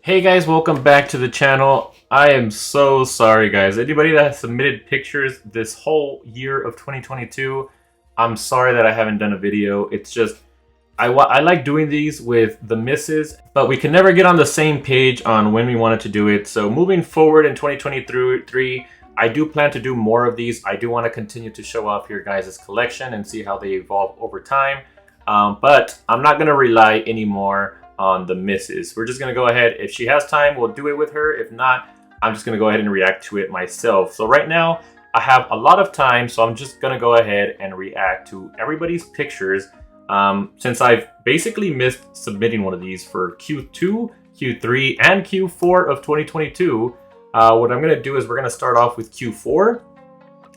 Hey guys, welcome back to the channel. I am so sorry guys. Anybody that has submitted pictures this whole year of 2022, I'm sorry that I haven't done a video. It's just, I like doing these with the misses, but we can never get on the same page on when we wanted to do it. So moving forward in 2023, I do plan to do more of these. I do want to continue to show off your guys' collection and see how they evolve over time. But I'm not going to rely anymore on the misses. We're just going to go ahead. If she has time, we'll do it with her. If not, I'm just going to go ahead and react to it myself. So right now, I have a lot of time, so I'm just going to go ahead and react to everybody's pictures. Since I've basically missed submitting one of these for Q2, Q3, and Q4 of 2022, what I'm going to do is we're going to start off with Q4.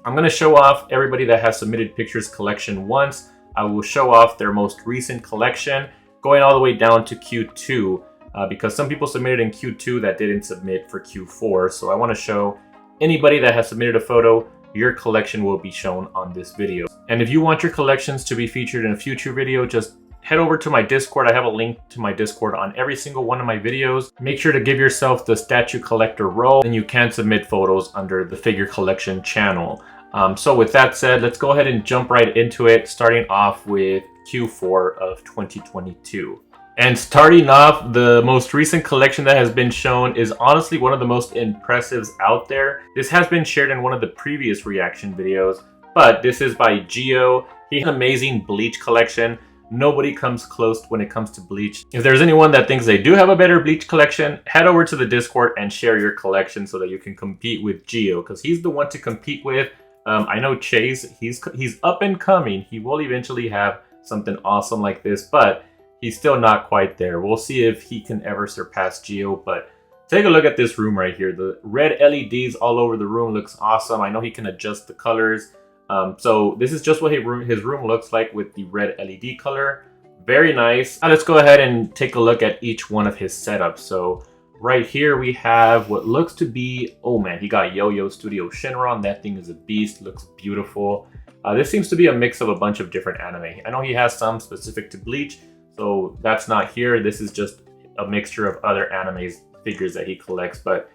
I'm going to show off everybody that has submitted pictures collection once. I will show off their most recent collection, going all the way down to Q2, because some people submitted in Q2 that didn't submit for Q4. So I want to show anybody that has submitted a photo, your collection will be shown on this video. And if you want your collections to be featured in a future video, just head over to my Discord. I have a link to my Discord on every single one of my videos. Make sure to give yourself the statue collector role, and you can submit photos under the figure collection channel. So with that said, let's go ahead and jump right into it, starting off with Q4 of 2022. And starting off, the most recent collection that has been shown is honestly one of the most impressives out there. This has been shared in one of the previous reaction videos, but this is by Gio. He has an amazing bleach collection. Nobody comes close when it comes to bleach. If there's anyone that thinks they do have a better bleach collection, head over to the Discord and share your collection so that you can compete with Gio, because he's the one to compete with. I know Chase, he's up and coming. He will eventually have something awesome like this, but he's still not quite there. We'll see if he can ever surpass Gio, but take a look at this room right here. The red LEDs all over the room looks awesome. I know he can adjust the colors. So this is just what his room looks like with the red LED color. Very nice. Now let's go ahead and take a look at each one of his setups. So right here we have what looks to be, oh man, he got Yo-Yo Studio Shinron. That thing is a beast, looks beautiful. This seems to be a mix of a bunch of different anime. I know he has some specific to Bleach, so that's not here. This is just a mixture of other anime's figures that he collects. But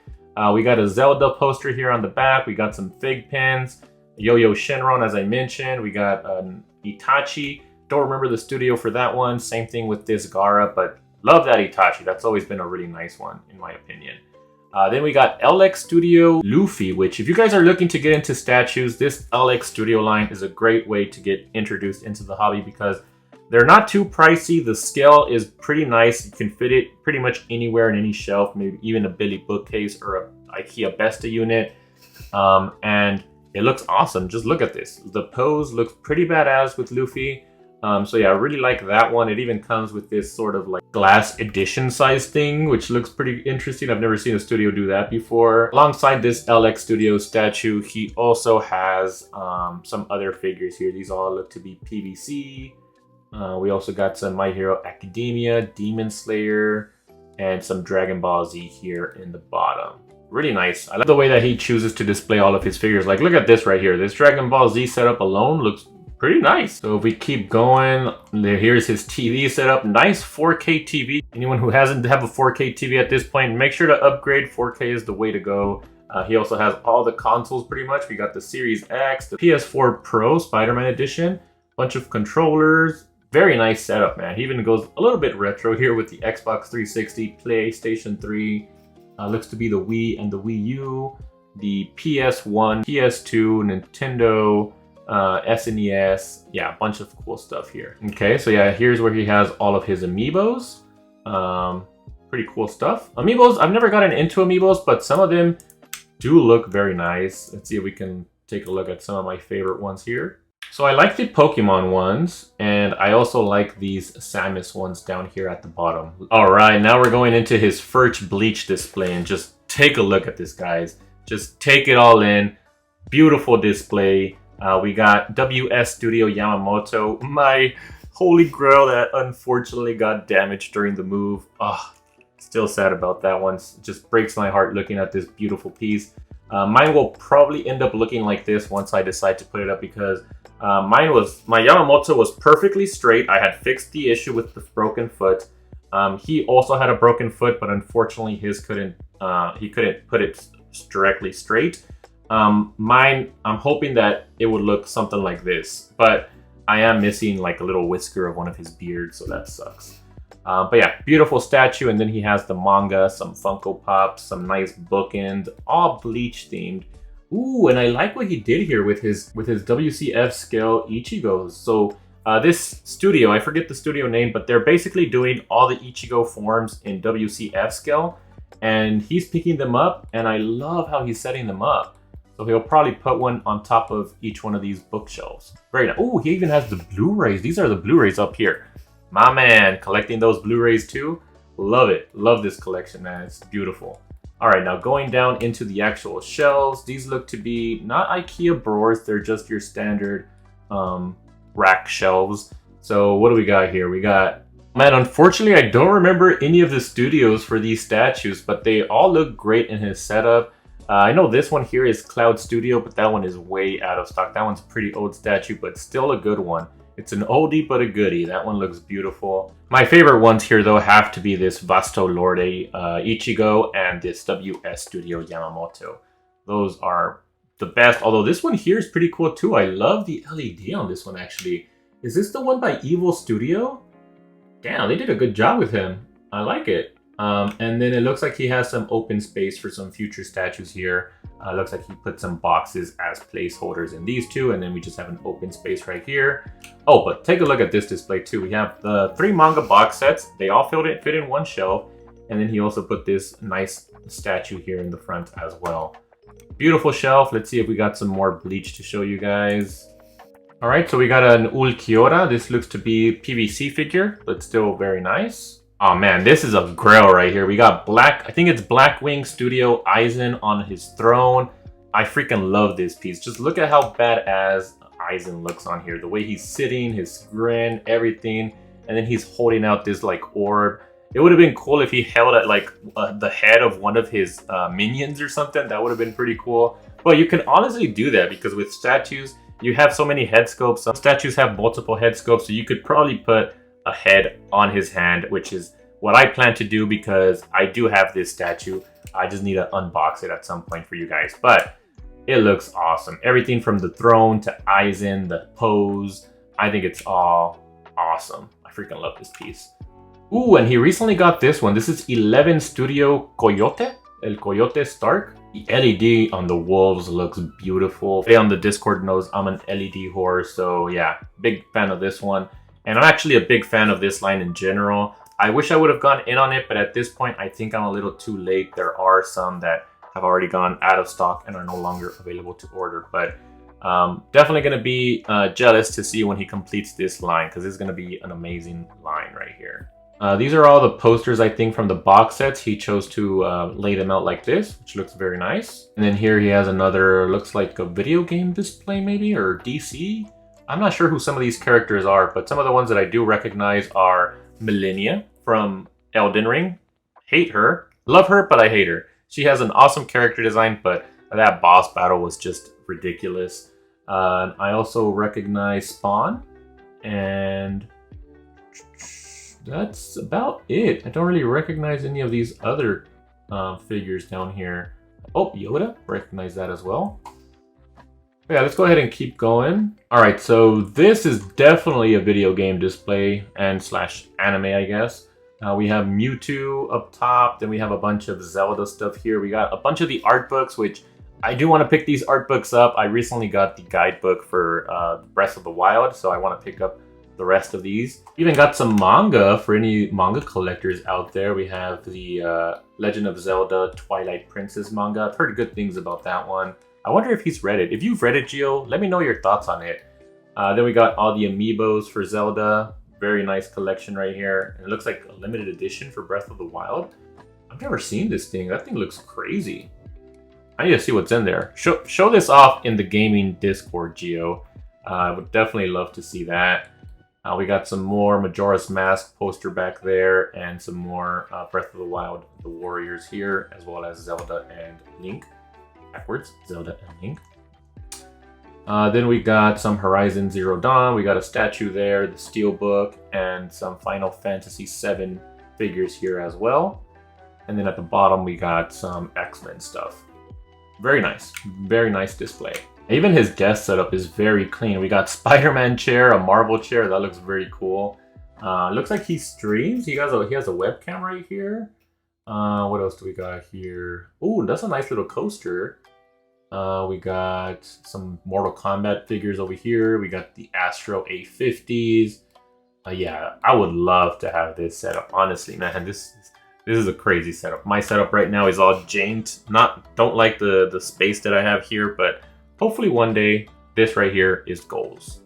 we got a Zelda poster here on the back. We got some Fig pins. Yo-Yo Shinron, as I mentioned. We got Itachi. Don't remember the studio for that one. Same thing with this Gaara, but love that Itachi. That's always been a really nice one, in my opinion. Then we got LX Studio Luffy, which if you guys are looking to get into statues, this LX Studio line is a great way to get introduced into the hobby because they're not too pricey. The scale is pretty nice. You can fit it pretty much anywhere in any shelf, maybe even a Billy bookcase or a IKEA Besta unit. And it looks awesome. Just look at this. The pose looks pretty badass with Luffy. So yeah, I really like that one. It even comes with this sort of like glass edition size thing, which looks pretty interesting. I've never seen a studio do that before. Alongside this LX Studio statue, he also has some other figures here. These all look to be PVC. We also got some My Hero Academia, Demon Slayer, and some Dragon Ball Z here in the bottom. Really nice. I like the way that he chooses to display all of his figures. Like, look at this right here. This Dragon Ball Z setup alone looks pretty nice. So if we keep going, here's his TV setup. Nice 4K TV. Anyone who hasn't have a 4K TV at this point, make sure to upgrade. 4K is the way to go. He also has all the consoles pretty much. We got the Series X, the PS4 Pro Spider-Man Edition, bunch of controllers. Very nice setup, man. He even goes a little bit retro here with the Xbox 360, PlayStation 3. Looks to be the Wii and the Wii U, the PS1, PS2, Nintendo, SNES. Yeah, a bunch of cool stuff here. Okay, so yeah, here's where he has all of his amiibos. Pretty cool stuff. Amiibos, I've never gotten into amiibos, but some of them do look very nice. Let's see if we can take a look at some of my favorite ones here. So I like the Pokemon ones, and I also like these Samus ones down here at the bottom. All right, now we're going into his first Bleach display, and just take a look at this, guys. Just take it all in. Beautiful display. We got WS Studio Yamamoto, my holy grail that unfortunately got damaged during the move. Still sad about that one. It just breaks my heart looking at this beautiful piece. Mine will probably end up looking like this once I decide to put it up because my Yamamoto was perfectly straight. I had fixed the issue with the broken foot. He also had a broken foot, but unfortunately he couldn't put it directly straight. Mine, I'm hoping that it would look something like this, but I am missing like a little whisker of one of his beards, so that sucks. But yeah, beautiful statue, and then he has the manga, some Funko Pops, some nice bookend, all Bleach themed. Ooh, and I like what he did here with his WCF scale Ichigos. So this studio, I forget the studio name, but they're basically doing all the Ichigo forms in WCF scale, and he's picking them up, and I love how he's setting them up. So he'll probably put one on top of each one of these bookshelves. Very nice. Oh, he even has the Blu-rays. These are the Blu-rays up here. My man, collecting those Blu-rays too. Love it. Love this collection, man. It's beautiful. All right, now going down into the actual shelves. These look to be not IKEA drawers. They're just your standard rack shelves. So what do we got here? We got, man, unfortunately, I don't remember any of the studios for these statues, but they all look great in his setup. I know this one here is Cloud Studio, but that one is way out of stock. That one's a pretty old statue, but still a good one. It's an oldie but a goodie. That one looks beautiful. My favorite ones here, though, have to be this Vasto Lorde Ichigo and this WS Studio Yamamoto. Those are the best, although this one here is pretty cool, too. I love the LED on this one, actually. Is this the one by Evil Studio? Damn, they did a good job with him. I like it. And then it looks like he has some open space for some future statues here. Looks like he put some boxes as placeholders in these two, and then we just have an open space right here. Oh, but take a look at this display too. We have the 3 manga box sets. They all fit in one shelf. And then he also put this nice statue here in the front as well. Beautiful shelf. Let's see if we got some more Bleach to show you guys. All right, so we got an Ulquiorra. This looks to be PVC figure, but still very nice. Oh man, this is a grail right here. We got I think it's Blackwing Studio Aizen on his throne. I freaking love this piece. Just look at how badass Aizen looks on here. The way he's sitting, his grin, everything. And then he's holding out this like orb. It would have been cool if he held at like the head of one of his minions or something. That would have been pretty cool. But you can honestly do that because with statues, you have so many head scopes. Some statues have multiple head scopes, so you could probably put a head on his hand, which is what I plan to do because I do have this statue. I just need to unbox it at some point for you guys, but it looks awesome. Everything from the throne to Aizen, the pose, I think it's all awesome. I freaking love this piece. Ooh, and he recently got this one. This is 11 Studio Coyote, El Coyote Stark. The LED on the wolves looks beautiful. They on the Discord knows I'm an LED whore, so yeah, big fan of this one. And I'm actually a big fan of this line in general. I wish I would have gone in on it, but at this point, I think I'm a little too late. There are some that have already gone out of stock and are no longer available to order. But definitely going to be jealous to see when he completes this line, because it's going to be an amazing line right here. These are all the posters, I think, from the box sets. He chose to lay them out like this, which looks very nice. And then here he has another, looks like a video game display maybe, or DC. I'm not sure who some of these characters are, but some of the ones that I do recognize are Millennia from Elden Ring. Hate her. Love her, but I hate her. She has an awesome character design, but that boss battle was just ridiculous. I also recognize Spawn, and that's about it. I don't really recognize any of these other figures down here. Oh, Yoda. Recognize that as well. Yeah, let's go ahead and keep going. All right, so this is definitely a video game display and slash anime, I guess. We have Mewtwo up top, then we have a bunch of Zelda stuff here. We got a bunch of the art books, which I do want to pick these art books up. I recently got the guidebook for Breath of the Wild, so I want to pick up the rest of these. Even got some manga for any manga collectors out there. We have the Legend of Zelda Twilight Princess manga. I've heard good things about that one. I wonder if he's read it. If you've read it, Gio, let me know your thoughts on it. Then we got all the amiibos for Zelda. Very nice collection right here. And it looks like a limited edition for Breath of the Wild. I've never seen this thing. That thing looks crazy. I need to see what's in there. Show this off in the gaming Discord, Gio. I would definitely love to see that. We got some more Majora's Mask poster back there, and some more Breath of the Wild, the Warriors here, as well as Zelda and Link. Backwards, Zelda and Link. Then we got some Horizon Zero Dawn. We got a statue there, the Steelbook, and some Final Fantasy VII figures here as well. And then at the bottom, we got some X-Men stuff. Very nice display. Even his desk setup is very clean. We got Spider-Man chair, a Marvel chair. That looks very cool. Looks like he streams. He has a webcam right here. What else do we got here? Ooh, that's a nice little coaster. We got some Mortal Kombat figures over here. We got the Astro A50s. Yeah, I would love to have this setup. Honestly, man, this is a crazy setup. My setup right now is all janked. Don't like the space that I have here, but hopefully one day this right here is goals.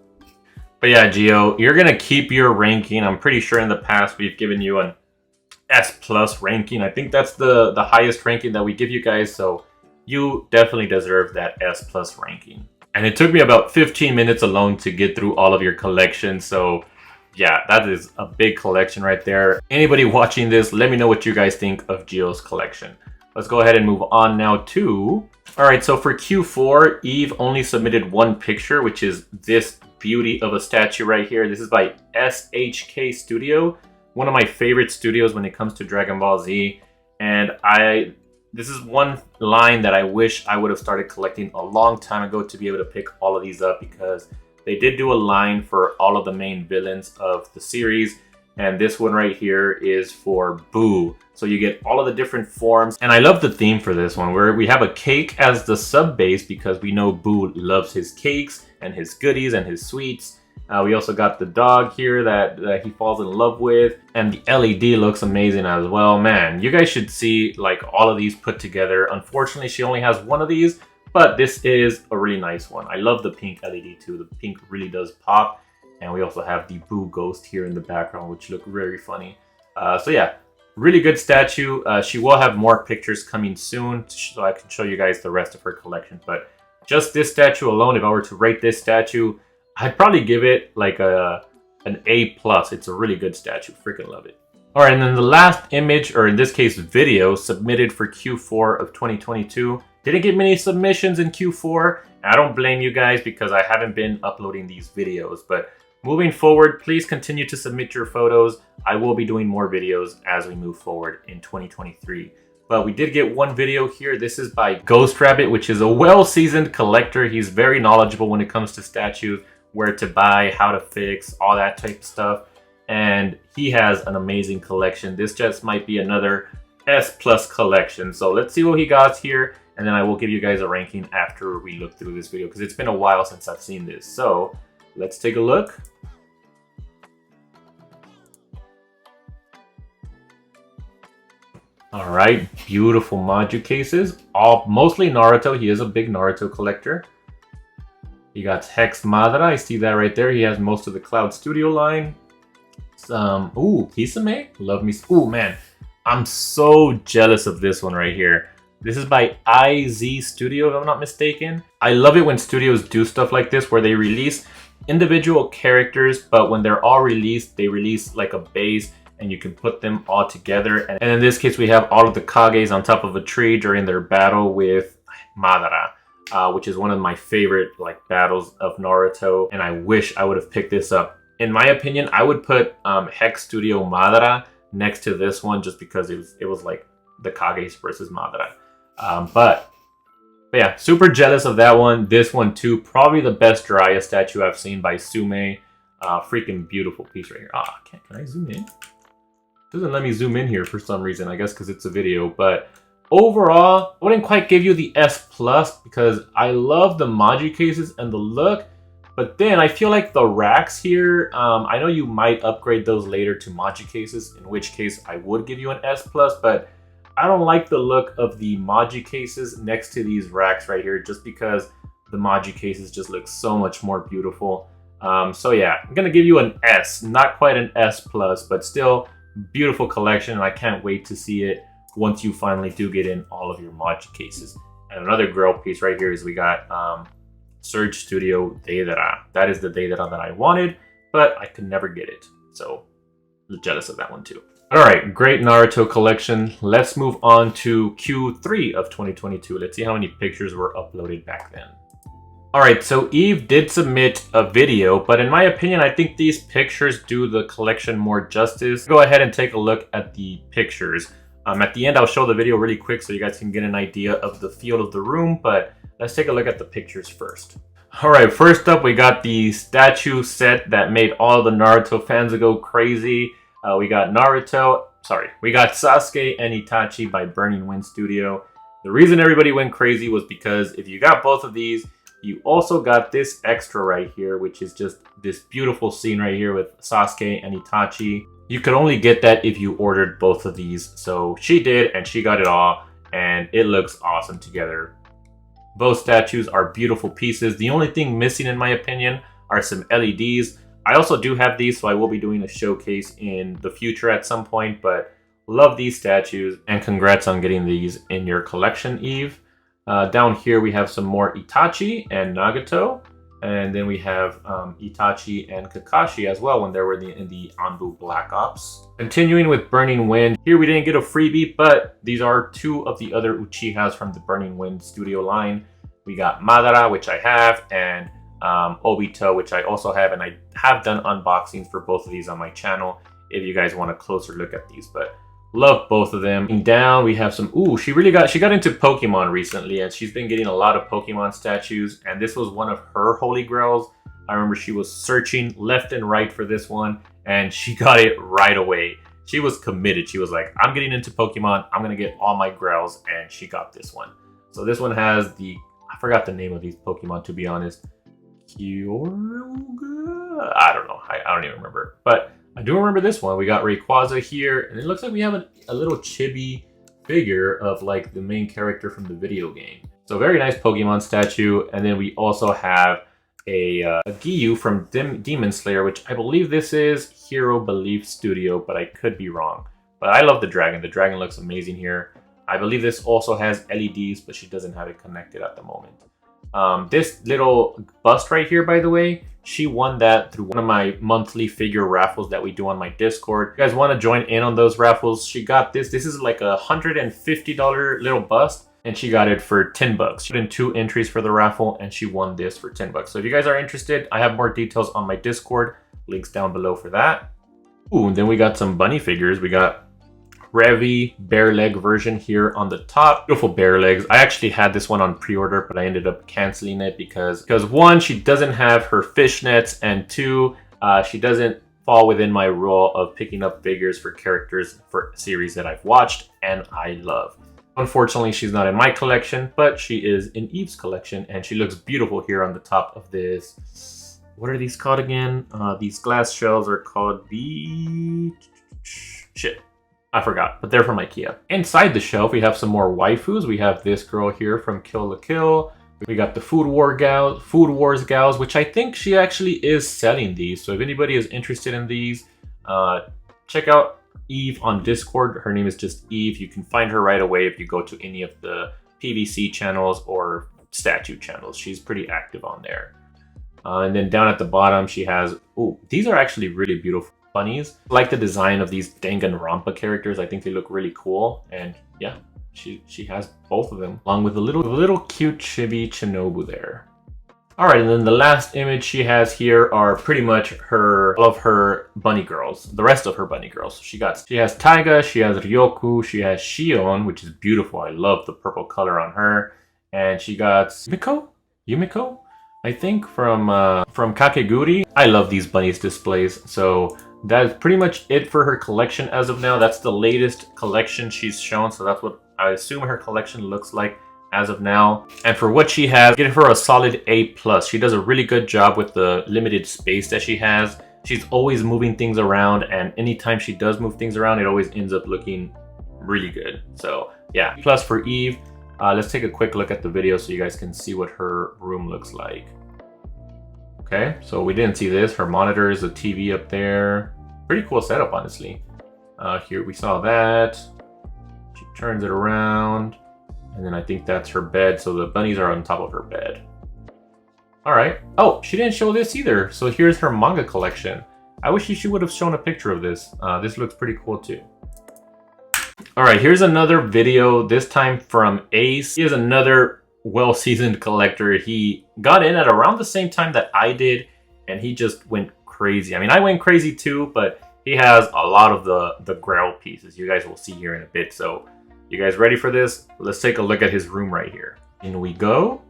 But yeah, Gio, you're gonna keep your ranking. I'm pretty sure in the past we've given you an S+ ranking. I think that's the highest ranking that we give you guys, so you definitely deserve that S+ ranking. And it took me about 15 minutes alone to get through all of your collection, so yeah, that is a big collection right there. Anybody watching this, let me know what you guys think of Gio's collection. Let's go ahead and move on now to... Alright, so for Q4, Eve only submitted one picture, which is this beauty of a statue right here. This is by SHK Studio, one of my favorite studios when it comes to Dragon Ball Z. And this is one line that I wish I would have started collecting a long time ago to be able to pick all of these up, because they did do a line for all of the main villains of the series. And this one right here is for Boo. So you get all of the different forms. And I love the theme for this one, where we have a cake as the sub base because we know Boo loves his cakes and his goodies and his sweets. We also got the dog here that he falls in love with. And the LED looks amazing as well. Man, you guys should see like all of these put together. Unfortunately, she only has one of these, but this is a really nice one. I love the pink LED too. The pink really does pop. And we also have the Boo ghost here in the background, which look very funny. So yeah, really good statue. She will have more pictures coming soon, so I can show you guys the rest of her collection. But just this statue alone, if I were to rate this statue, I'd probably give it like an A+. It's a really good statue. Freaking love it. All right, and then the last image, or in this case video, submitted for Q4 of 2022. Didn't get many submissions in Q4. I don't blame you guys because I haven't been uploading these videos, but moving forward, please continue to submit your photos. I will be doing more videos as we move forward in 2023. But we did get one video here. This is by Ghost Rabbit, which is a well-seasoned collector. He's very knowledgeable when it comes to statues, where to buy, how to fix, all that type of stuff. And he has an amazing collection. This just might be another S+ collection. So let's see what he got here. And then I will give you guys a ranking after we look through this video, because it's been a while since I've seen this. So let's take a look. All right, beautiful Maju cases. All mostly Naruto. He is a big Naruto collector. He got Hex Madara. I see that right there. He has most of the Cloud Studio line. Ooh, Kisame. Love me. Ooh, man. I'm so jealous of this one right here. This is by IZ Studio, if I'm not mistaken. I love it when studios do stuff like this, where they release individual characters, but when they're all released, they release like a base and you can put them all together. And in this case, we have all of the Kages on top of a tree during their battle with Madara, which is one of my favorite like battles of Naruto. And I wish I would have picked this up. In my opinion, I would put Hex Studio Madara next to this one, just because it was like the Kages versus Madara. But yeah, super jealous of that one. This one too, probably the best Jiraiya statue I've seen by Sume. Freaking beautiful piece right here. Can I zoom in? Doesn't let me zoom in here for some reason, I guess because it's a video. But overall, I wouldn't quite give you the S+ because I love the Maju cases and the look. But then I feel like the racks here, I know you might upgrade those later to Maju cases, in which case I would give you an S+, but I don't like the look of the Maju cases next to these racks right here, just because the Maju cases just look so much more beautiful. So yeah, I'm gonna give you an S, not quite an S+, but still beautiful collection, and I can't wait to see it once you finally do get in all of your Maju cases. And another girl piece right here is we got Surge Studio Deidara. That is the Deidara that I wanted, but I could never get it. So jealous of that one too. All right, great Naruto collection. Let's move on to Q3 of 2022. Let's see how many pictures were uploaded back then. Alright, so Eve did submit a video, but in my opinion, I think these pictures do the collection more justice. Go ahead and take a look at the pictures. At the end, I'll show the video really quick so you guys can get an idea of the feel of the room, but let's take a look at the pictures first. Alright, first up, we got the statue set that made all the Naruto fans go crazy. We got Sasuke and Itachi by Burning Wind Studio. The reason everybody went crazy was because if you got both of these, you also got this extra right here, which is just this beautiful scene right here with Sasuke and Itachi. You could only get that if you ordered both of these. So she did, and she got it all, and it looks awesome together. Both statues are beautiful pieces. The only thing missing, in my opinion, are some LEDs. I also do have these, so I will be doing a showcase in the future at some point, but love these statues, and congrats on getting these in your collection, Eve. Down here we have some more Itachi and Nagato, and then we have Itachi and Kakashi as well when they were in the Anbu Black Ops. Continuing with Burning Wind, here we didn't get a freebie, but these are two of the other Uchihas from the Burning Wind studio line. We got Madara, which I have, and Obito, which I also have, and I have done unboxings for both of these on my channel if you guys want a closer look at these, but love both of them. And down we have some, she got into Pokemon recently, and she's been getting a lot of Pokemon statues, and this was one of her holy grails. I remember she was searching left and right for this one, and she got it right away. She was committed. She was like, I'm getting into Pokemon, I'm gonna get all my grails, and she got this one. So this one has I forgot the name of these Pokemon, to be honest. KiJugo? I don't know, I don't even remember, but I do remember this one. We got Rayquaza here, and it looks like we have a little chibi figure of like the main character from the video game. So very nice Pokemon statue. And then we also have a Giyu from Demon Slayer, which I believe this is Hero Belief Studio, but I could be wrong. But I love the dragon. The dragon looks amazing here. I believe this also has LEDs, but she doesn't have it connected at the moment. This little bust right here, by the way, she won that through one of my monthly figure raffles that we do on my Discord. If you guys want to join in on those raffles, she got this. This is like a $150 little bust, and she got it for 10 bucks. She put in 2 entries for the raffle, and she won this for 10 bucks. So if you guys are interested, I have more details on my Discord. Links down below for that. Ooh, and then we got some bunny figures. We got Revi bare leg version here on the top. Beautiful bare legs. I actually had this one on pre-order, but I ended up canceling it because one, she doesn't have her fishnets, and 2, she doesn't fall within my rule of picking up figures for characters for series that I've watched and I love. Unfortunately, she's not in my collection, but she is in Eve's collection, and she looks beautiful here on the top of this. What are these called again? These glass shells are called shit. I forgot, but they're from IKEA. Inside the shelf, we have some more waifus. We have this girl here from Kill la Kill. We got the Food Wars gals, which I think she actually is selling these. So if anybody is interested in these, check out Eve on Discord. Her name is just Eve. You can find her right away if you go to any of the PVC channels or statue channels. She's pretty active on there. And then down at the bottom, she has, these are actually really beautiful bunnies. I like the design of these Danganronpa characters. I think they look really cool, and yeah, she has both of them, along with a little cute chibi Shinobu there. All right, and then the last image she has here are pretty much all of her bunny girls, the rest of her bunny girls. She has Taiga, she has Ryoku, she has Shion, which is beautiful. I love the purple color on her, and she got Yumiko, I think from Kakeguri. I love these bunnies displays, so that's pretty much it for her collection as of now. That's the latest collection she's shown, so that's what I assume her collection looks like as of now. And for what she has, give her a solid A+. She does a really good job with the limited space that she has. She's always moving things around, and anytime she does move things around, it always ends up looking really good. So yeah, plus for Eve. Let's take a quick look at the video so you guys can see what her room looks like. Okay, so we didn't see this. Her monitor is a TV up there. Pretty cool setup, honestly. Here we saw that. She turns it around, and then I think that's her bed. So the bunnies are on top of her bed. All right. Oh, she didn't show this either. So here's her manga collection. I wish she would have shown a picture of this. This looks pretty cool too. All right, here's another video, this time from Ace. He has another well-seasoned collector. He got in at around the same time that I did, and he just went crazy. I mean, I went crazy too, but he has a lot of the Grail pieces. You guys will see here in a bit. So you guys ready for this? Let's take a look at his room right here. In we go.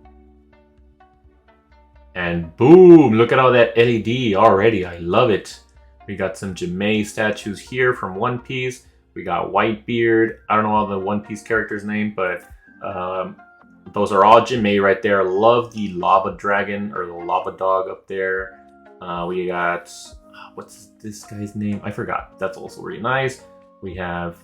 And boom, look at all that LED already. I love it. We got some Jamae statues here from One Piece. We got Whitebeard. I don't know all the One Piece characters' name, but those are all Jamae right there. Love the lava dragon or the lava dog up there. We got, what's this guy's name? I forgot. That's also really nice. We have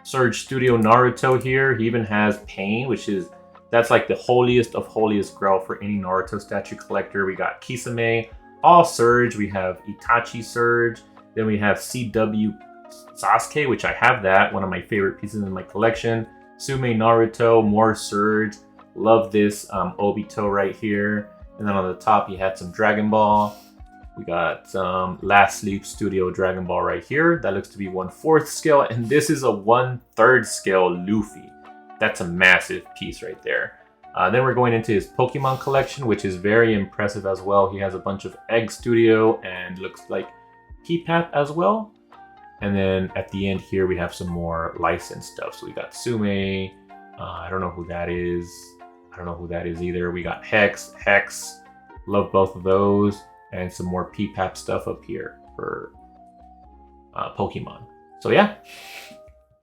Surge Studio Naruto here. He even has Pain, which is, that's like the holiest of holiest grail for any Naruto statue collector. We got Kisame, all Surge. We have Itachi Surge. Then we have CW Sasuke, which I have that. One of my favorite pieces in my collection. Sume Naruto, more Surge. Love this Obito right here. And then on the top, he had some Dragon Ball. We got some Last Sleep Studio Dragon Ball right here. That looks to be 1/4 scale. And this is a 1/3 scale Luffy. That's a massive piece right there. Then we're going into his Pokemon collection, which is very impressive as well. He has a bunch of Egg Studio and looks like P-Pap as well. And then at the end here, we have some more licensed stuff. So we got Sume. I don't know who that is. I don't know who that is either. We got Hex. Love both of those. And some more P-Pap stuff up here for Pokemon. So yeah,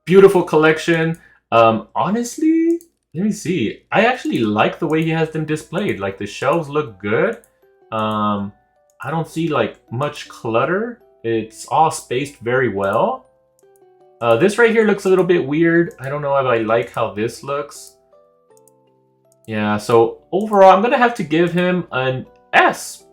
beautiful collection. Honestly, let me see. I actually like the way he has them displayed. Like the shelves look good. I don't see like much clutter. It's all spaced very well. This right here looks a little bit weird. I don't know if I like how this looks. Yeah, so overall, I'm gonna have to give him an S.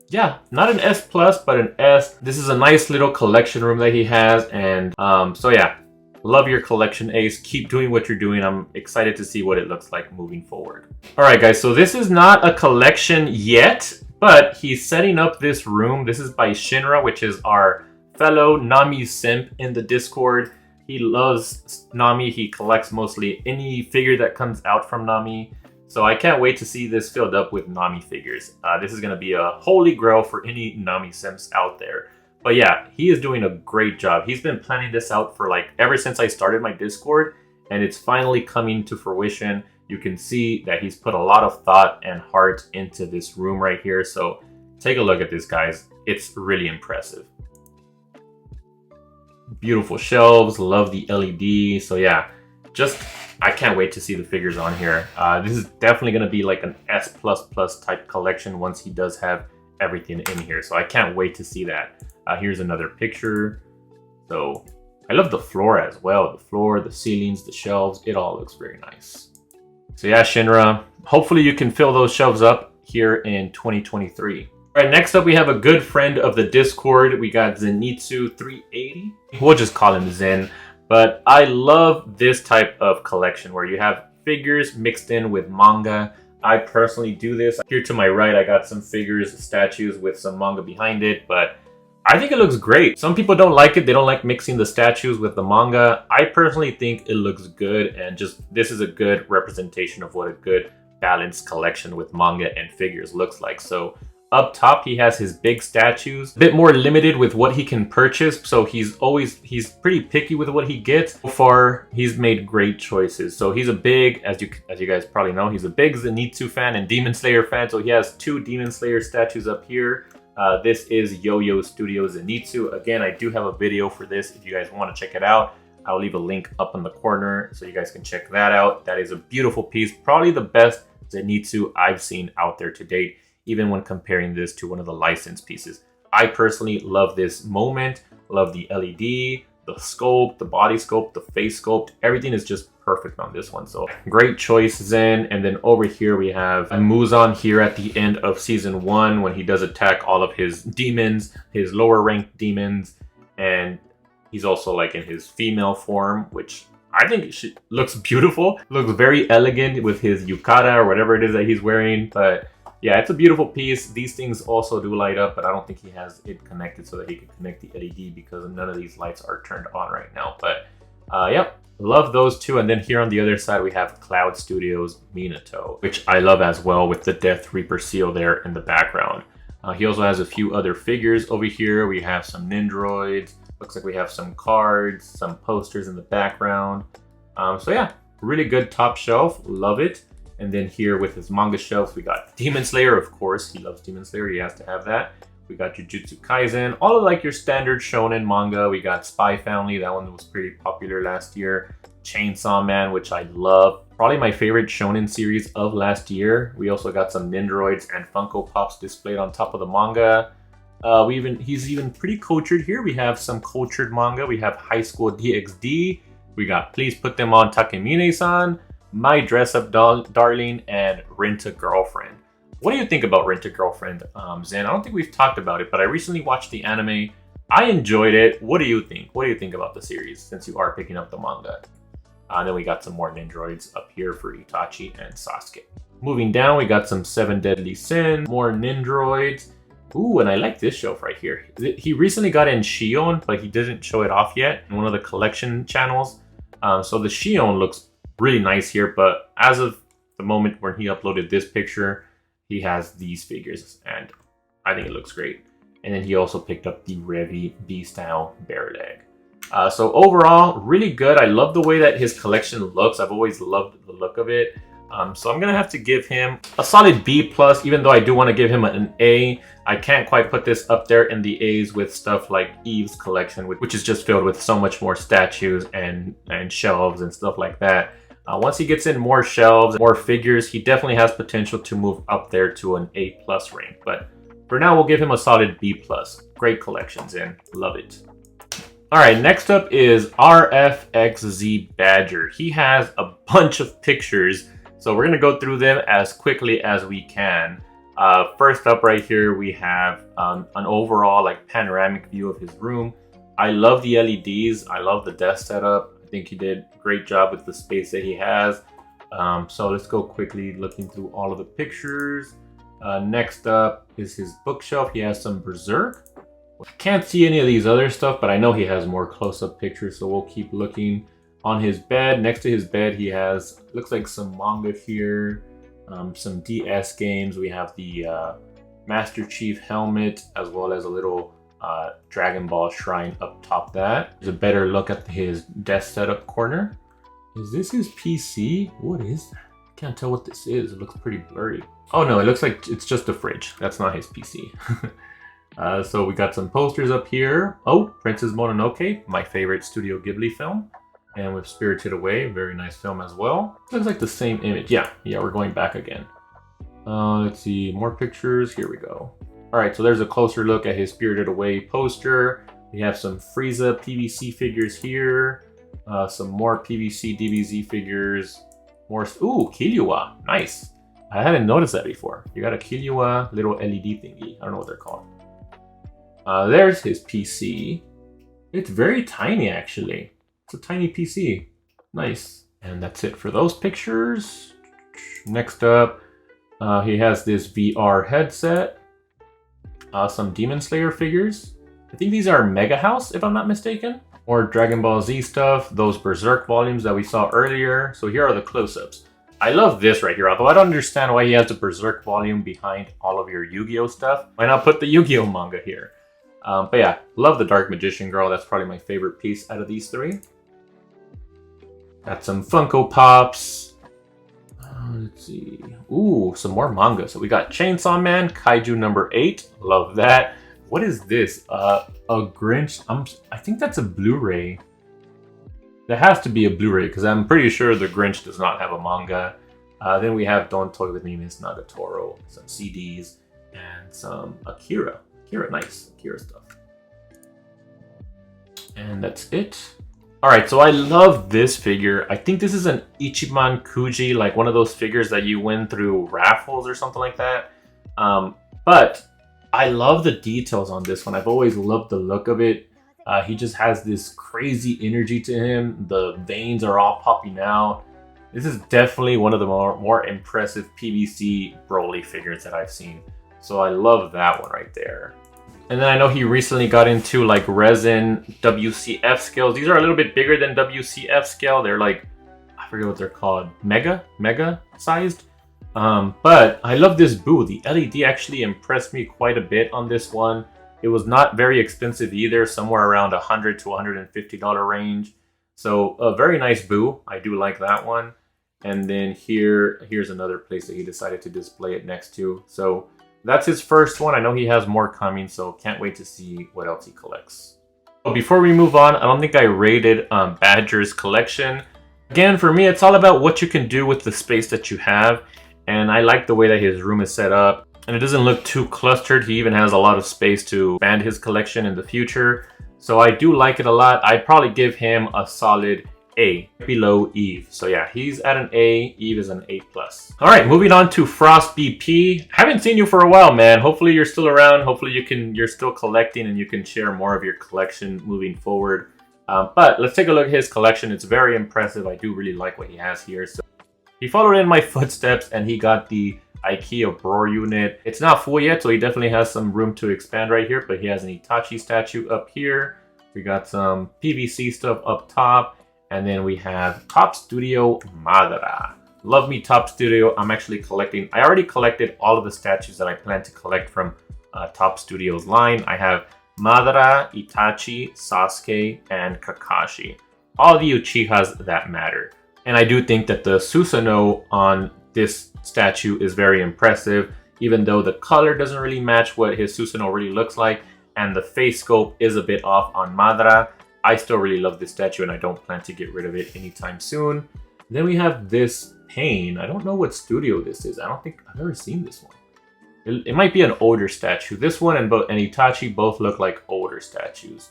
Yeah, not an S+, but an S. This is a nice little collection room that he has, and so yeah. Love your collection, Ace. Keep doing what you're doing. I'm excited to see what it looks like moving forward. All right, guys, so this is not a collection yet, but he's setting up this room. This is by Shinra, which is our fellow Nami simp in the Discord. He loves Nami. He collects mostly any figure that comes out from Nami. So I can't wait to see this filled up with Nami figures. This is going to be a holy grail for any Nami simps out there. But yeah, he is doing a great job. He's been planning this out for like ever since I started my Discord, and it's finally coming to fruition. You can see that he's put a lot of thought and heart into this room right here. So take a look at this, guys. It's really impressive. Beautiful shelves. Love the LED. So yeah, I can't wait to see the figures on here. This is definitely going to be like an S++ type collection once he does have everything in here. So I can't wait to see that. Here's another picture. So I love the floor as well. The floor, the ceilings, the shelves, it all looks very nice. So yeah, Shinra, hopefully you can fill those shelves up here in 2023. All right, next up we have a good friend of the Discord. We got Zenitsu 380. We'll just call him Zen. But I love this type of collection where you have figures mixed in with manga. I personally do this. Here to my right, I got some figures, statues with some manga behind it, but I think it looks great. Some people don't like it. They don't like mixing the statues with the manga. I personally think it looks good, and just this is a good representation of what a good balanced collection with manga and figures looks like. So up top, he has his big statues, a bit more limited with what he can purchase. So he's pretty picky with what he gets. So far, he's made great choices. So he's a big, as you guys probably know, he's a big Zenitsu fan and Demon Slayer fan. So he has 2 Demon Slayer statues up here. This is Yo-Yo Studio Zenitsu. Again, I do have a video for this if you guys want to check it out. I'll leave a link up in the corner so you guys can check that out. That is a beautiful piece. Probably the best Zenitsu I've seen out there to date, even when comparing this to one of the licensed pieces. I personally love this moment, love the LED, the sculpt, the body sculpt, the face sculpt. Everything is just perfect on this one. So great choice, Zen. And then over here we have Muzan here at the end of season 1 when he does attack all of his demons, his lower ranked demons. And he's also like in his female form, which I think looks beautiful. Looks very elegant with his yukata or whatever it is that he's wearing. But yeah, it's a beautiful piece. These things also do light up, but I don't think he has it connected so that he can connect the LED because none of these lights are turned on right now. But yep, Love those two. And then here on the other side, we have Cloud Studios Minato, which I love as well, with the Death Reaper seal there in the background. He also has a few other figures over here. We have some Nindroids. Looks like we have some cards, some posters in the background. So yeah, really good top shelf. Love it. And then here with his manga shelf, we got Demon Slayer. Of course, he loves Demon Slayer. He has to have that. We got Jujutsu Kaisen. All of like your standard shonen manga. We got Spy Family. That one was pretty popular last year. Chainsaw Man, which I love. Probably my favorite shonen series of last year. We also got some Nindroids and Funko Pops displayed on top of the manga. He's even pretty cultured here. We have some cultured manga. We have High School DxD. We got Please Put Them On Takemine-san, My Dress Up Darling, and Rent a Girlfriend. What do you think about Rent a Girlfriend, Zen? I don't think we've talked about it, but I recently watched the anime. I enjoyed it. What do you think? What do you think about the series, since you are picking up the manga? Then we got some more Nindroids up here for Itachi and Sasuke. Moving down, we got some 7 Deadly Sins, more Nindroids. Ooh, and I like this shelf right here. He recently got in Shion, but he didn't show it off yet in one of the collection channels. So the Shion looks really nice here, but as of the moment when he uploaded this picture, he has these figures, and I think it looks great. And then he also picked up the Revi B-Style Bear Leg. So overall, really good. I love the way that his collection looks. I've always loved the look of it. So I'm going to have to give him a solid B+, even though I do want to give him an A. I can't quite put this up there in the A's with stuff like Eve's collection, which is just filled with so much more statues and shelves and stuff like that. Once he gets in more shelves, more figures, he definitely has potential to move up there to an A+ rank. But for now, we'll give him a solid B+. Great collections, and love it. All right, next up is RFXZ Badger. He has a bunch of pictures, so we're gonna go through them as quickly as we can. First up right here, we have an overall like panoramic view of his room. I love the LEDs. I love the desk setup. I think he did a great job with the space that he has. So let's go quickly looking through all of the pictures. Next up is his bookshelf. He has some Berserk. I can't see any of these other stuff, but I know he has more close-up pictures, so we'll keep looking. On his bed, next to his bed, he has, looks like some manga here, some DS games. We have the Master Chief helmet, as well as a little Dragon Ball shrine up top that. There's a better look at his desk setup corner. Is this his PC? What is that? I can't tell what this is. It looks pretty blurry. Oh no, it looks like it's just a fridge. That's not his PC. So we got some posters up here. Oh, Princess Mononoke, my favorite Studio Ghibli film. And with Spirited Away, very nice film as well. Looks like the same image. Yeah, we're going back again. Let's see, more pictures. Here we go. All right, so there's a closer look at his Spirited Away poster. We have some Frieza PVC figures here. Some more PVC DBZ figures. More, ooh, Killua, nice. I hadn't noticed that before. You got a Killua little LED thingy. I don't know what they're called. There's his PC. It's very tiny, actually. It's a tiny PC. Nice. And that's it for those pictures. Next up, he has this VR headset. Some Demon Slayer figures. I think these are Mega House, if I'm not mistaken. Or Dragon Ball Z stuff. Those Berserk volumes that we saw earlier. So here are the close-ups. I love this right here, although I don't understand why he has the Berserk volume behind all of your Yu-Gi-Oh stuff. Why not put the Yu-Gi-Oh manga here? But yeah, love the Dark Magician Girl. That's probably my favorite piece out of these three. Got some Funko Pops. Let's see. Ooh, some more manga. So we got Chainsaw Man, Kaiju number 8. Love that. What is this? A Grinch. I think that's a Blu-ray. That has to be a Blu-ray because I'm pretty sure the Grinch does not have a manga. Then we have Don't Toy With Me, Miss Nagatoro, some CDs, and some Akira. Akira, nice. Akira stuff. And that's it. Alright, so I love this figure. I think this is an Ichiban Kuji, like one of those figures that you win through raffles or something like that. But I love the details on this one. I've always loved the look of it. He just has this crazy energy to him. The veins are all popping out. This is definitely one of the more impressive PVC Broly figures that I've seen. So I love that one right there. And then I know he recently got into like resin WCF scales. These are a little bit bigger than WCF scale. They're like, I forget what they're called, mega sized. But I love this boo. The LED actually impressed me quite a bit on this one. It was not very expensive either, somewhere around $100 to $150 range. So a very nice boo. I do like that one. And then here's another place that he decided to display it next to. So that's his first one. I know he has more coming, so can't wait to see what else he collects. But before we move on, I don't think I rated Badger's collection. Again, for me, it's all about what you can do with the space that you have. And I like the way that his room is set up. And it doesn't look too clustered. He even has a lot of space to expand his collection in the future. So I do like it a lot. I'd probably give him a solid A, below Eve. So yeah, he's at an A, Eve is an A+. All right, moving on to Frost BP. Haven't seen you for a while, man. Hopefully you're still around. Hopefully you're still collecting and you can share more of your collection moving forward. But let's take a look at his collection. It's very impressive. I do really like what he has here. So he followed in my footsteps and he got the IKEA Broer unit. It's not full yet, so he definitely has some room to expand right here, but he has an Itachi statue up here. We got some PVC stuff up top, and then we have Top Studio Madara. Love me Top Studio. I'm actually collecting, I already collected all of the statues that I plan to collect from Top Studio's line. I have Madara, Itachi, Sasuke, and Kakashi. All the Uchihas that matter. And I do think that the Susanoo on this statue is very impressive, even though the color doesn't really match what his Susanoo really looks like, and the face sculpt is a bit off on Madara. I still really love this statue, and I don't plan to get rid of it anytime soon. Then we have this Pain. I don't know what studio this is. I don't think I've ever seen this one. It might be an older statue. This one and Itachi both look like older statues.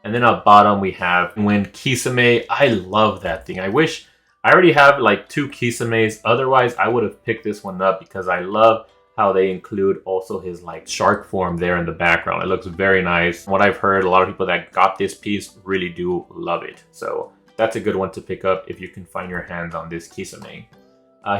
And then at bottom we have When Kisame. I love that thing. I wish I already have like 2 Kisames. Otherwise, I would have picked this one up because I love how they include also his like shark form there in the background. It looks very nice. What I've heard, a lot of people that got this piece really do love it. So that's a good one to pick up if you can find your hands on this Kisame.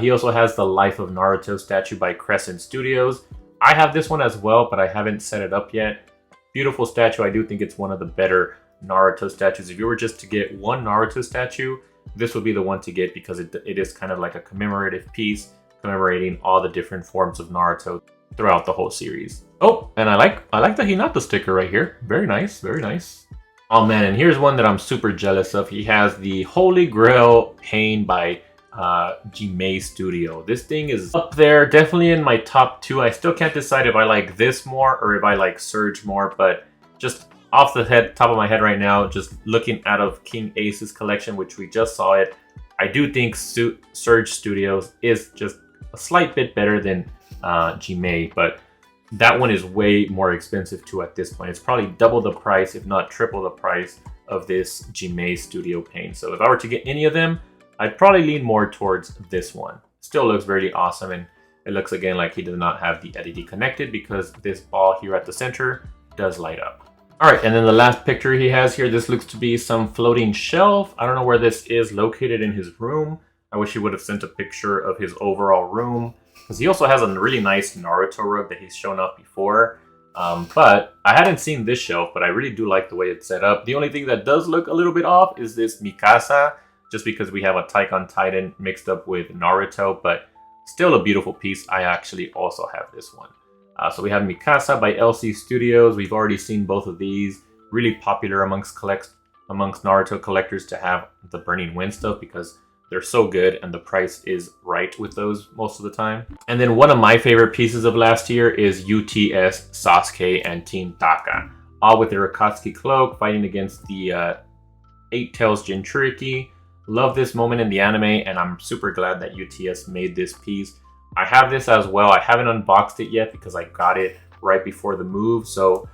He also has the Life of Naruto statue by Crescent Studios. I have this one as well, but I haven't set it up yet. Beautiful statue. I do think it's one of the better Naruto statues. If you were just to get one Naruto statue, this would be the one to get because it is kind of like a commemorative piece commemorating all the different forms of Naruto throughout the whole series. Oh, and I like the Hinata sticker right here. Very nice, very nice. Oh man, and here's one that I'm super jealous of. He has the Holy Grail Pain by Jimei Studio. This thing is up there, definitely in my top 2. I still can't decide if I like this more or if I like Surge more, but just off the top of my head right now, just looking out of King Ace's collection, which we just saw it, I do think Surge Studios is just a slight bit better than Jimei, but that one is way more expensive too at this point. It's probably double the price, if not triple the price of this Jimei Studio Paint. So if I were to get any of them, I'd probably lean more towards this one. Still looks really awesome, and it looks again like he does not have the LED connected because this ball here at the center does light up. All right, and then the last picture he has here, this looks to be some floating shelf. I don't know where this is located in his room. I wish he would have sent a picture of his overall room, because he also has a really nice Naruto rug that he's shown off before. But I hadn't seen this shelf, but I really do like the way it's set up. The only thing that does look a little bit off is this Mikasa, just because we have a Attack on Titan mixed up with Naruto, but still a beautiful piece. I actually also have this one. So we have Mikasa by LC Studios. We've already seen both of these. Really popular amongst Naruto collectors to have the Burning Wind stuff because they're so good and the price is right with those most of the time. And then one of my favorite pieces of last year is UTS, Sasuke, and Team Taka. All with their Akatsuki cloak fighting against the Eight Tails Jinchuriki. Love this moment in the anime, and I'm super glad that UTS made this piece. I have this as well. I haven't unboxed it yet because I got it right before the move. So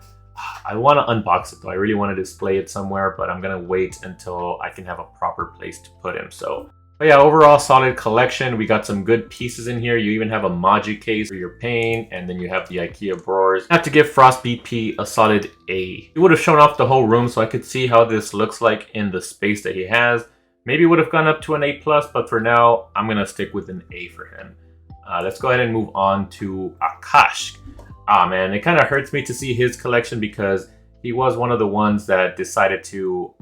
I want to unbox it though. I really want to display it somewhere, but I'm going to wait until I can have a proper place to put him. So, but yeah, overall solid collection. We got some good pieces in here. You even have a Maji case for your paint, and then you have the IKEA Broers. I have to give Frost BP a solid A. He would have shown off the whole room so I could see how this looks like in the space that he has. Maybe would have gone up to an A+, but for now, I'm going to stick with an A for him. Let's go ahead and move on to Akash. Ah man, it kind of hurts me to see his collection because he was one of the ones that decided to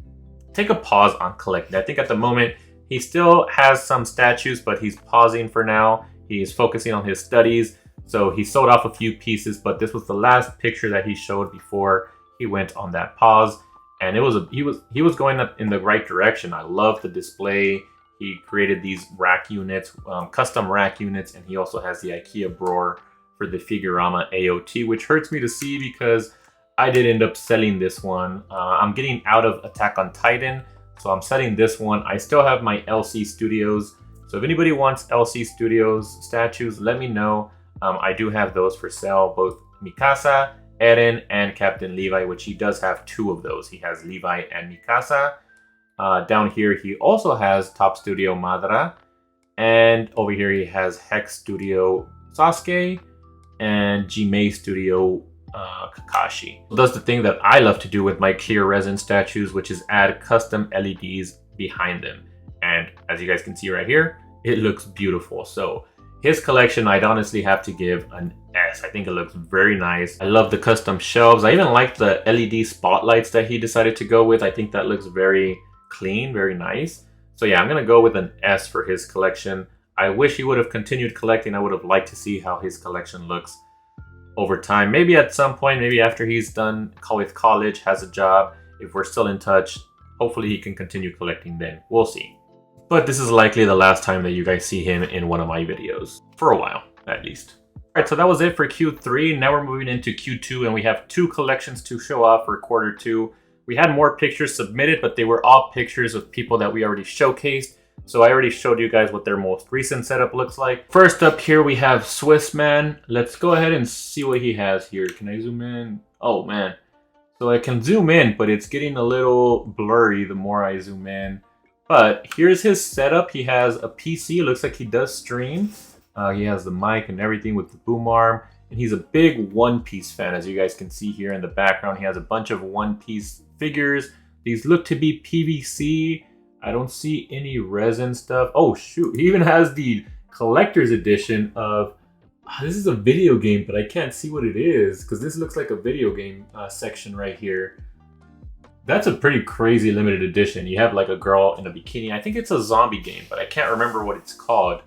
take a pause on collecting. I think at the moment he still has some statues, but he's pausing for now. He's focusing on his studies. So he sold off a few pieces, but this was the last picture that he showed before he went on that pause. And he was going up in the right direction. I love the display. He created these rack units, custom rack units, and he also has the IKEA drawer for the Figurama AOT, which hurts me to see because I did end up selling this one. I'm getting out of Attack on Titan, so I'm selling this one. I still have my LC Studios, so if anybody wants LC Studios statues, let me know. I do have those for sale, both Mikasa, Eren, and Captain Levi, which he does have 2 of those. He has Levi and Mikasa. Down here, he also has Top Studio Madara, and over here he has Hex Studio Sasuke, and Jimei Studio Kakashi. Does the thing that I love to do with my clear resin statues, which is add custom LEDs behind them. And as you guys can see right here, it looks beautiful. So his collection, I'd honestly have to give an S. I think it looks very nice. I love the custom shelves. I even like the LED spotlights that he decided to go with. I think that looks very clean, very nice. So yeah, I'm gonna go with an S for his collection. I wish he would have continued collecting. I would have liked to see how his collection looks over time. Maybe at some point, maybe after he's done with college, has a job, if we're still in touch, hopefully he can continue collecting then. We'll see. But this is likely the last time that you guys see him in one of my videos. For a while, at least. Alright, so that was it for Q3. Now we're moving into Q2, and we have 2 collections to show off for quarter 2. We had more pictures submitted, but they were all pictures of people that we already showcased. So I already showed you guys what their most recent setup looks like. First up here, we have Swiss Man. Let's go ahead and see what he has here. Can I zoom in? Oh man. So I can zoom in, but it's getting a little blurry the more I zoom in. But here's his setup. He has a PC. Looks like he does stream. He has the mic and everything with the boom arm. And he's a big One Piece fan, as you guys can see here in the background. He has a bunch of One Piece figures. These look to be PVC. I don't see any resin stuff. Oh shoot, he even has the collector's edition of, this is a video game, but I can't see what it is because this looks like a video game section right here. That's a pretty crazy limited edition. You have like a girl in a bikini. I think it's a zombie game, but I can't remember what it's called.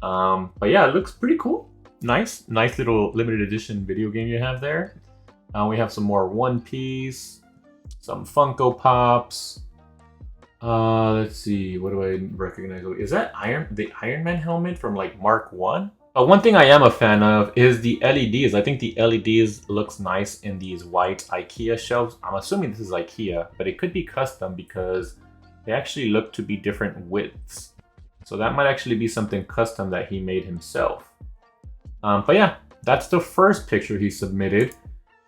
But yeah, it looks pretty cool. Nice little limited edition video game you have there. We have some more One Piece, some Funko Pops. Let's see, what do I recognize? Is that the Iron Man helmet from like Mark 1? One thing I am a fan of is the LEDs. I think the LEDs looks nice in these white IKEA shelves. I'm assuming this is IKEA, but it could be custom because they actually look to be different widths. So that might actually be something custom that he made himself. But yeah, that's the first picture he submitted.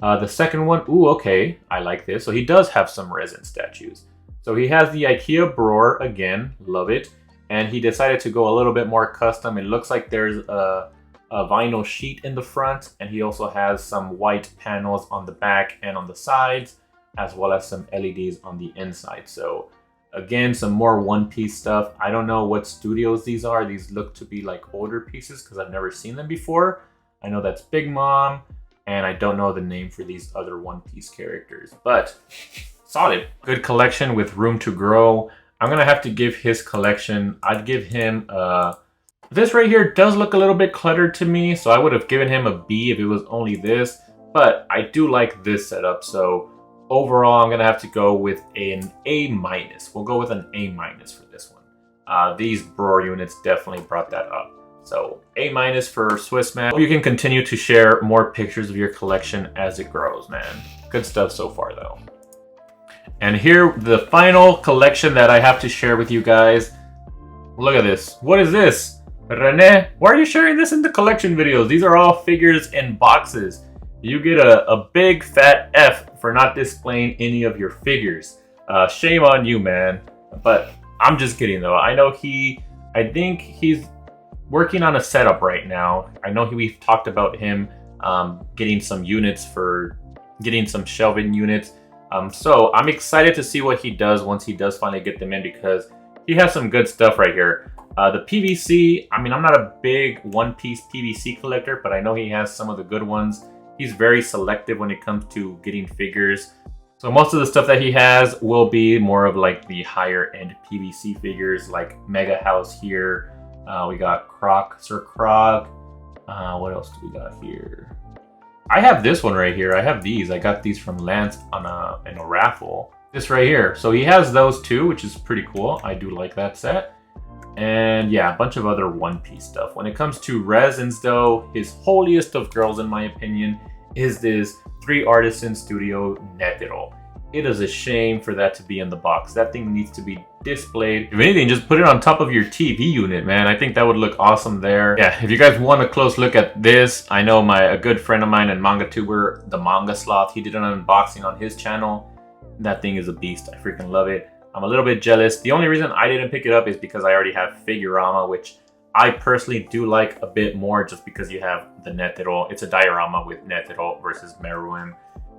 The second one, ooh, okay, I like this. So he does have some resin statues. So he has the IKEA drawer again, love it. And he decided to go a little bit more custom. It looks like there's a vinyl sheet in the front, and he also has some white panels on the back and on the sides, as well as some LEDs on the inside. So again, some more One Piece stuff. I don't know what studios these are. These look to be like older pieces because I've never seen them before. I know that's Big Mom, and I don't know the name for these other One Piece characters, but solid. Good collection with room to grow. I'm gonna have to give his collection, I'd give him this right here does look a little bit cluttered to me, so I would have given him a B if it was only this, but I do like this setup, so overall I'm gonna have to go with an A-. We'll go with an A- for this one. These drawer units definitely brought that up. So A- for Swiss Man. Hope you can continue to share more pictures of your collection as it grows, man. Good stuff so far though. And here, the final collection that I have to share with you guys. Look at this. What is this? Rene, why are you sharing this in the collection videos? These are all figures in boxes. You get a big fat F for not displaying any of your figures. Shame on you, man. But I'm just kidding though. I know I think he's working on a setup right now. I know we've talked about him getting some units getting some shelving units. So I'm excited to see what he does once he does finally get them in, because he has some good stuff right here. The PVC, I mean, I'm not a big One Piece PVC collector, but I know he has some of the good ones. He's very selective when it comes to getting figures. So most of the stuff that he has will be more of like the higher end PVC figures, like Mega House here. We got Sir Croc. What else do we got here? I have this one right here. I have these. I got these from Lance in a raffle. This right here. So he has those too, which is pretty cool. I do like that set. And yeah, a bunch of other One Piece stuff. When it comes to resins though, his holiest of girls in my opinion is this 3 Artisan Studio Netero. It is a shame for that to be in the box. That thing needs to be displayed. If anything, just put it on top of your TV unit, man. I think that would look awesome there. Yeah, if you guys want a close look at this, I know a good friend of mine and manga tuber, the Manga Sloth, he did an unboxing on his channel. That thing is a beast. I freaking love it. I'm a little bit jealous. The only reason I didn't pick it up is because I already have Figurama, which I personally do like a bit more just because you have the Netero. It's a diorama with Netero versus Meruem.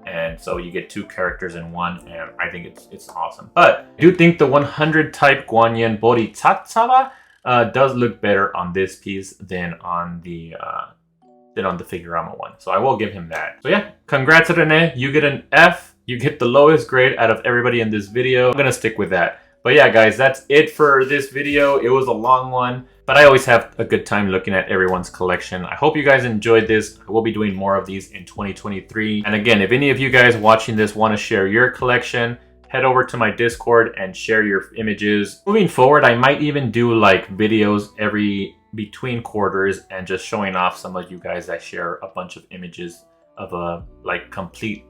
And so you get 2 characters in one, and I think it's awesome. But I do think the 100 type Guanyin Bodhisattva does look better on this piece than on the Figurama one. So I will give him that. So yeah, congrats Rene. You get an F. You get the lowest grade out of everybody in this video. I'm gonna stick with that. But yeah, guys, that's it for this video. It was a long one, but I always have a good time looking at everyone's collection. I hope you guys enjoyed this. I will be doing more of these in 2023. And again, if any of you guys watching this want to share your collection, head over to my Discord and share your images. Moving forward, I might even do like videos between quarters and just showing off some of you guys that share a bunch of images of a like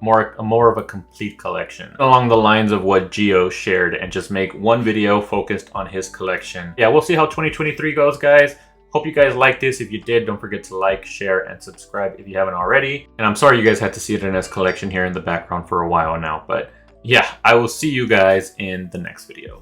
more of a complete collection along the lines of what Gio shared, and just make one video focused on his collection. Yeah, we'll see how 2023 goes, guys. Hope you guys liked this. If you did, don't forget to like, share, and subscribe if you haven't already. And I'm sorry you guys had to see Rene's collection here in the background for a while now, but yeah, I will see you guys in the next video.